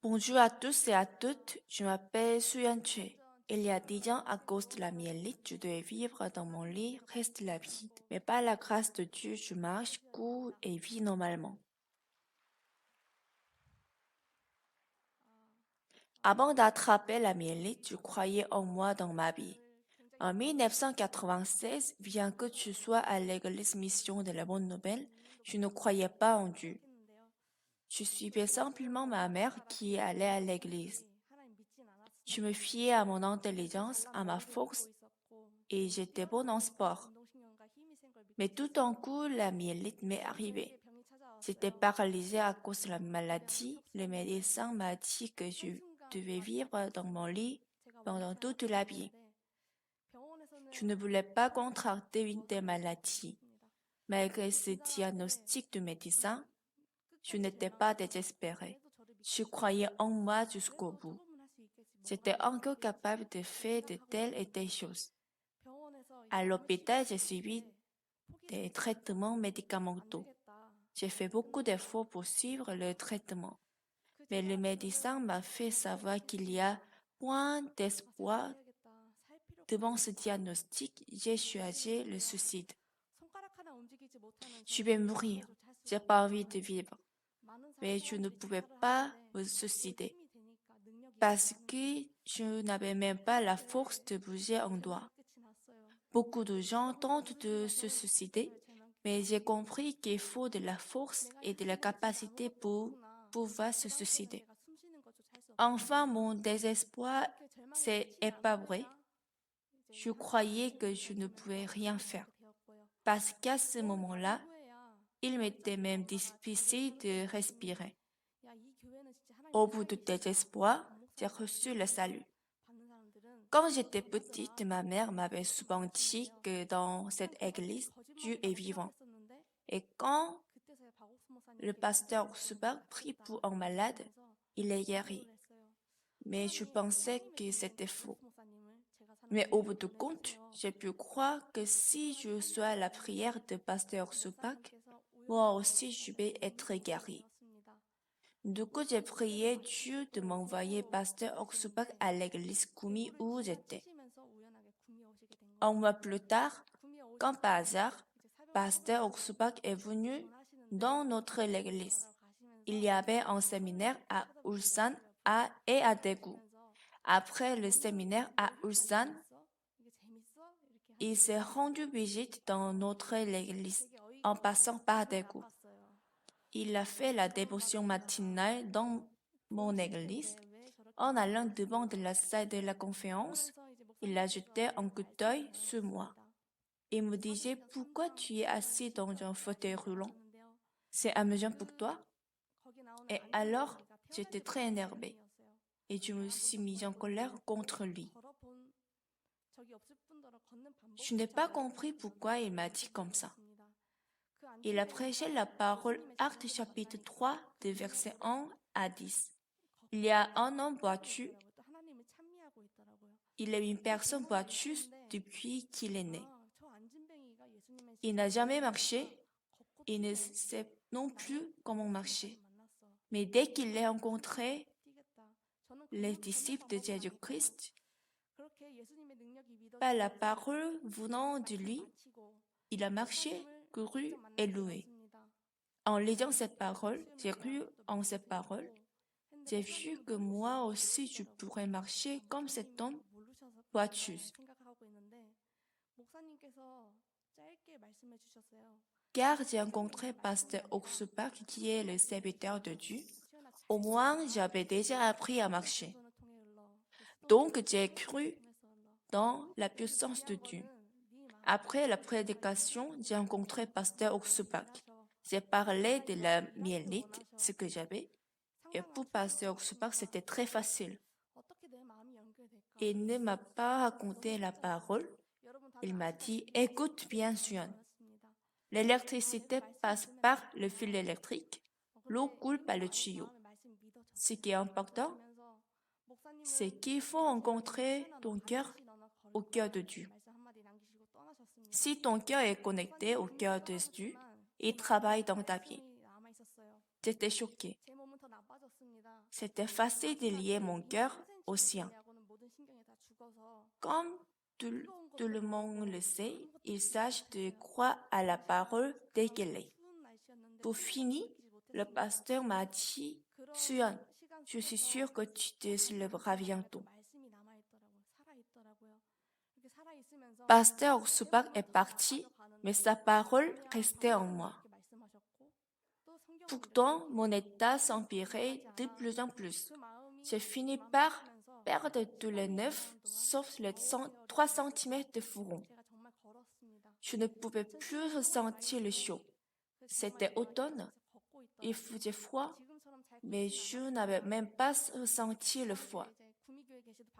Bonjour à tous et à toutes, je m'appelle Suyan Choi. Il y a 10 ans, à cause de la myélite, je devais vivre dans mon lit reste la vie. Mais par la grâce de Dieu, je marche, cours et vis normalement. Avant d'attraper la myélite, je croyais en moi dans ma vie. En 1996, bien que je sois à l'église mission de la Bonne Nouvelle, je ne croyais pas en Dieu. Je suivais simplement ma mère qui allait à l'église. Je me fiais à mon intelligence, à ma force et j'étais bonne en sport. Mais tout d'un coup, la myélite m'est arrivée. J'étais paralysée à cause de la maladie. Le médecin m'a dit que je devais vivre dans mon lit pendant toute la vie. Je ne voulais pas contracter une des maladies. Malgré ce diagnostic du médecin, je n'étais pas désespérée. Je croyais en moi jusqu'au bout. J'étais encore capable de faire de telles et telles choses. À l'hôpital, j'ai suivi des traitements médicamenteux. J'ai fait beaucoup d'efforts pour suivre le traitement, mais le médecin m'a fait savoir qu'il y a point d'espoir. Devant ce diagnostic, j'ai choisi le suicide. Je vais mourir. J'ai pas envie de vivre. Mais je ne pouvais pas me suicider parce que je n'avais même pas la force de bouger un doigt. Beaucoup de gens tentent de se suicider, mais j'ai compris qu'il faut de la force et de la capacité pour pouvoir se suicider. Enfin, mon désespoir s'est évaporé. Je croyais que je ne pouvais rien faire, parce qu'à ce moment-là, il m'était même difficile de respirer. Au bout du désespoir, j'ai reçu le salut. Quand j'étais petite, ma mère m'avait souvent dit que dans cette église, Dieu est vivant. Et quand le pasteur Subak prie pour un malade, il est guéri. Mais je pensais que c'était faux. Mais au bout du compte, j'ai pu croire que si je suis à la prière de pasteur Subak, moi aussi je vais être guéri. Du coup, j'ai prié Dieu de m'envoyer pasteur Oxubak à l'église Kumi où j'étais. Un mois plus tard, comme par hasard, pasteur Oxubak est venu dans notre église. Il y avait un séminaire à Ulsan et à Daegu. Après le séminaire à Ulsan, il s'est rendu visite dans notre église en passant par Daegu. Il a fait la dévotion matinale dans mon église. En allant devant de la salle de la conférence, il a jeté un coup d'œil sur moi. Il me disait, pourquoi tu es assis dans un fauteuil roulant? C'est amusant pour toi? Et alors, j'étais très énervée et je me suis mise en colère contre lui. Je n'ai pas compris pourquoi il m'a dit comme ça. Il a prêché la parole Actes chapitre 3 de versets 1 à 10. Il y a un homme boiteux. Il est une personne boiteuse depuis qu'il est né. Il n'a jamais marché. Il ne sait non plus comment marcher. Mais dès qu'il a rencontré les disciples de Jésus-Christ, par la parole venant de lui, il a marché, couru et loué. En lisant cette parole, j'ai cru en cette parole. J'ai vu que moi aussi je pourrais marcher comme cet homme boiteux. Car j'ai rencontré Pasteur Oxupak qui est le serviteur de Dieu. Au moins, j'avais déjà appris à marcher. Donc, j'ai cru dans la puissance de Dieu. Après la prédication, j'ai rencontré Pasteur Oxupak. J'ai parlé de la myélite, ce que j'avais. Et pour Pasteur Oxupak, c'était très facile. Il ne m'a pas raconté la parole. Il m'a dit, écoute bien, Suan. L'électricité passe par le fil électrique. L'eau coule par le tuyau. Ce qui est important, c'est qu'il faut rencontrer ton cœur au cœur de Dieu. Si ton cœur est connecté au cœur de Dieu, il travaille dans ta vie. J'étais choquée. C'était facile de lier mon cœur au sien. Comme tout le monde le sait, il s'agit de croire à la parole telle qu'elle est. Pour finir, le pasteur m'a dit, Suyeon, je suis sûr que tu te célébreras bientôt. Pasteur Subak est parti, mais sa parole restait en moi. Pourtant, mon état s'empirait de plus en plus. J'ai fini par perdre tous les nerfs, sauf les 3 cm de furon. Je ne pouvais plus ressentir le chaud. C'était automne. Il faisait froid, mais je n'avais même pas ressenti le froid.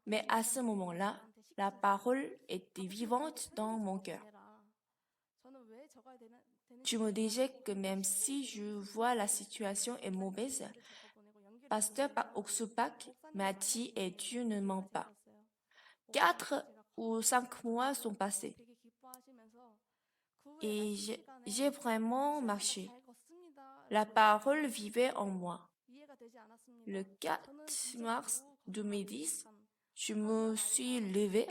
Mais à ce moment-là, la parole était vivante dans mon cœur. Je me disais que même si je vois la situation est mauvaise, Pasteur Oksupak m'a dit et Dieu ne ment pas. 4 ou 5 mois sont passés et j'ai vraiment marché. La parole vivait en moi. Le 4 mars 2010, je me suis levée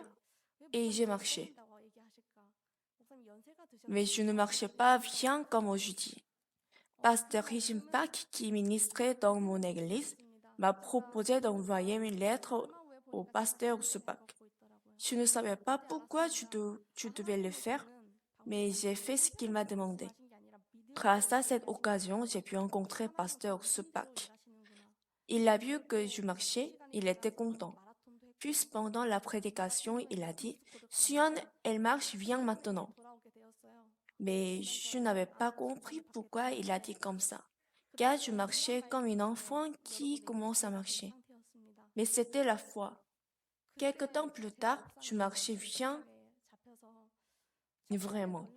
et j'ai marché. Mais je ne marchais pas bien comme aujourd'hui. Pasteur Hishimpak, qui ministrait dans mon église, m'a proposé d'envoyer une lettre au pasteur Supak. Je ne savais pas pourquoi je devais le faire, mais j'ai fait ce qu'il m'a demandé. Grâce à cette occasion, j'ai pu rencontrer pasteur Supak. Il a vu que je marchais, il était content. Puis pendant la prédication, il a dit, Suyeon, elle marche bien maintenant. Mais je n'avais pas compris pourquoi il a dit comme ça, car je marchais comme une enfant qui commence à marcher. Mais c'était la foi. Quelque temps plus tard, je marchais bien, vraiment.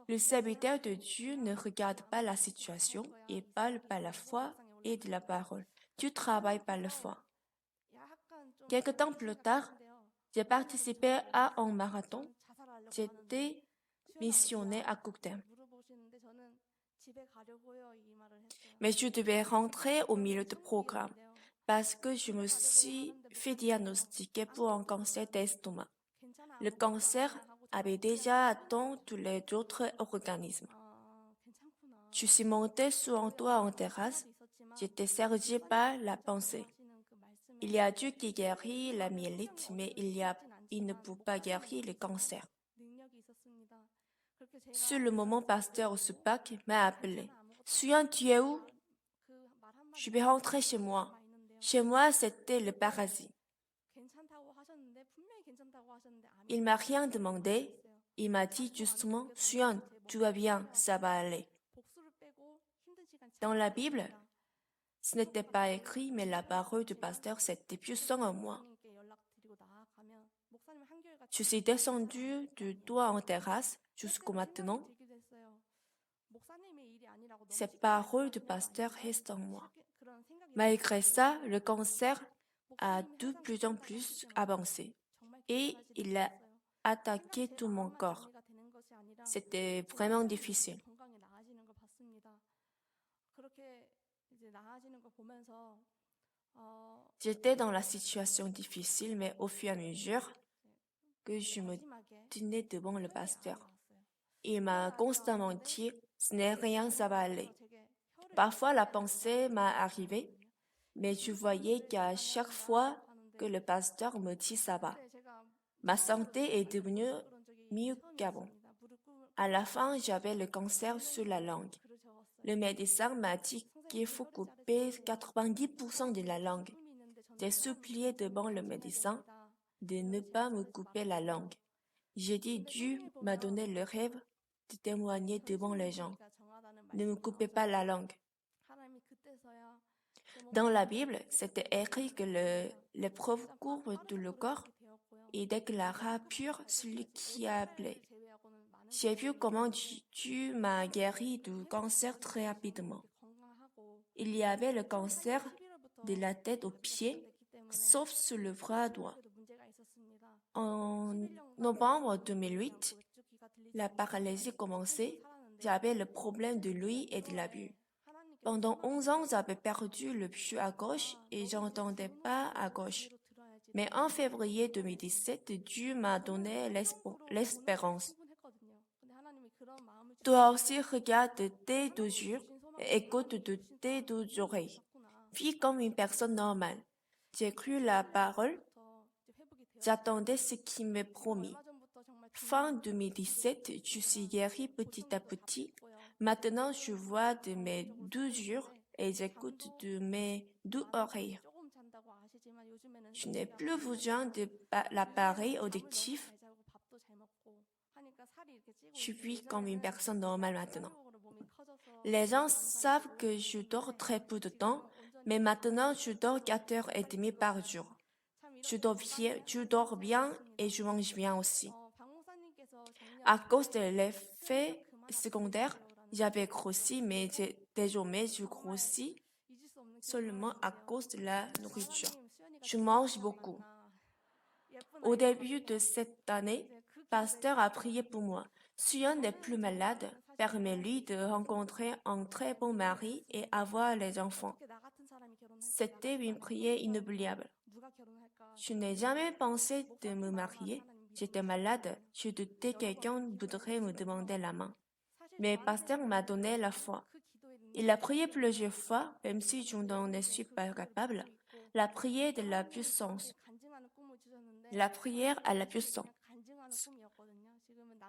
Le serviteur de Dieu ne regarde pas la situation et parle par la foi et de la parole. Dieu travaille par la foi. Quelque temps plus tard, j'ai participé à un marathon. J'étais missionnaire à court terme. Mais je devais rentrer au milieu du programme parce que je me suis fait diagnostiquer pour un cancer d'estomac. Le cancer avait déjà atteint tous les autres organismes. Je suis montée sur un toit en terrasse. J'étais sergée par la pensée. Il y a Dieu qui guérit la myélite, mais il ne peut pas guérir le cancer. Sur le moment, pasteur Supak m'a appelé. Suyeon, tu es où? Je vais rentrer chez moi. Chez moi, c'était le paradis. Il m'a rien demandé. Il m'a dit justement, Suyeon, tu vas bien, ça va aller. Dans la Bible, ce n'était pas écrit, mais la parole du pasteur s'était puissante en moi. Je suis descendue du toit en terrasse jusqu'au maintenant. Cette parole du pasteur reste en moi. Malgré ça, le cancer a de plus en plus avancé et il a attaqué tout mon corps. C'était vraiment difficile. J'étais dans la situation difficile, mais au fur et à mesure que je me tenais devant le pasteur, il m'a constamment dit, ce n'est rien, ça va aller. Parfois, la pensée m'a arrivé, mais je voyais qu'à chaque fois que le pasteur me dit ça va, ma santé est devenue mieux qu'avant. À la fin, j'avais le cancer sur la langue. Le médecin m'a dit qu'il faut couper 90% de la langue. J'ai supplié devant le médecin de ne pas me couper la langue. J'ai dit, Dieu m'a donné le rêve de témoigner devant les gens. Ne me coupez pas la langue. Dans la Bible, c'était écrit que l'épreuve couvre tout le corps et déclara pur celui qui a appelé. J'ai vu comment Dieu m'a guéri du cancer très rapidement. Il y avait le cancer de la tête aux pieds, sauf sur le bras droit. En novembre 2008, la paralysie commençait. J'avais le problème de l'ouïe et de la vue. Pendant 11 ans, j'avais perdu le vue à gauche et j'entendais pas à gauche. Mais en février 2017, Dieu m'a donné l'espérance. Toi aussi regarde tes deux yeux et écoute de tes deux oreilles. Vis comme une personne normale. J'ai cru la parole. J'attendais ce qui m'est promis. Fin 2017, je suis guérie petit à petit. Maintenant, je vois de mes deux yeux et j'écoute de mes deux oreilles. Je n'ai plus besoin de l'appareil auditif. Je vis comme une personne normale maintenant. Les gens savent que je dors très peu de temps, mais maintenant je dors 4 heures et demie par jour. Je dors bien et je mange bien aussi. À cause de l'effet secondaire, j'avais grossi, mais désormais je grossis seulement à cause de la nourriture. Je mange beaucoup. Au début de cette année, Pasteur a prié pour moi. Suyan n'est plus malade, permet-lui de rencontrer un très bon mari et avoir les enfants. C'était une prière inoubliable. Je n'ai jamais pensé de me marier. J'étais malade. Je doutais que quelqu'un voudrait me demander la main. Mais Pasteur m'a donné la foi. Il a prié plusieurs fois, même si je n'en suis pas capable. La prière de la puissance. La prière à la puissance.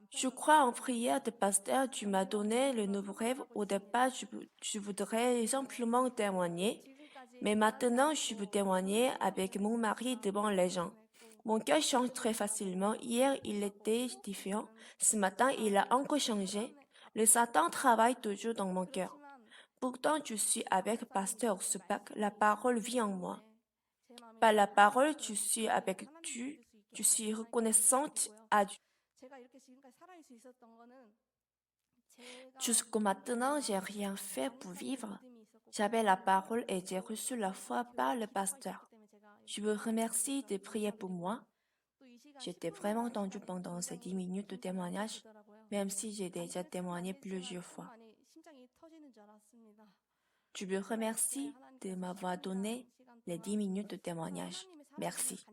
Je crois en prière de Pasteur. Tu m'as donné le nouveau rêve. Au départ, je voudrais simplement témoigner. Mais maintenant, je veux témoigner avec mon mari devant les gens. Mon cœur change très facilement. Hier, il était différent. Ce matin, il a encore changé. Le Satan travaille toujours dans mon cœur. Pourtant, je suis avec Pasteur Supak. La parole vit en moi. Par la parole, je suis avec Dieu. Je suis reconnaissante à Dieu. Jusqu'au maintenant, j'ai rien fait pour vivre. J'avais la parole et j'ai reçu la foi par le pasteur. Je vous remercie de prier pour moi. J'étais vraiment tendue pendant ces 10 minutes de témoignage, même si j'ai déjà témoigné plusieurs fois. Je vous remercie de m'avoir donné les 10 minutes de témoignage. Merci.